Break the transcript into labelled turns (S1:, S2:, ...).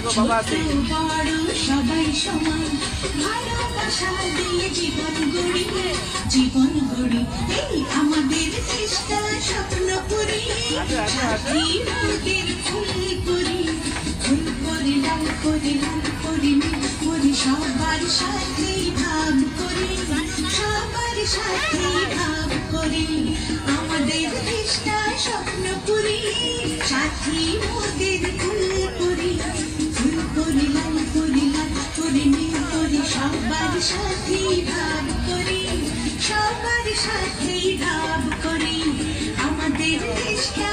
S1: বড় সবাই সমান, ভালোবাসা দিয়ে জীবন গড়ি, জীবন গড়ি। এই আমাদের চেষ্টা স্বপ্ন করি, সাথী মোদের ফুল করি, ফুল করে লাল করে লাল করে করি, সবার সাথে ভাব করি, সবার সাথে ভাব করি। আমাদের চেষ্টা স্বপ্ন করি, সাথী মোদের ফুল করি, ফুল করে লাল করে লাল করে করি, সবার সাথে ভাব করি, সবার সাথে ভাব করি। আমাদের চেষ্টা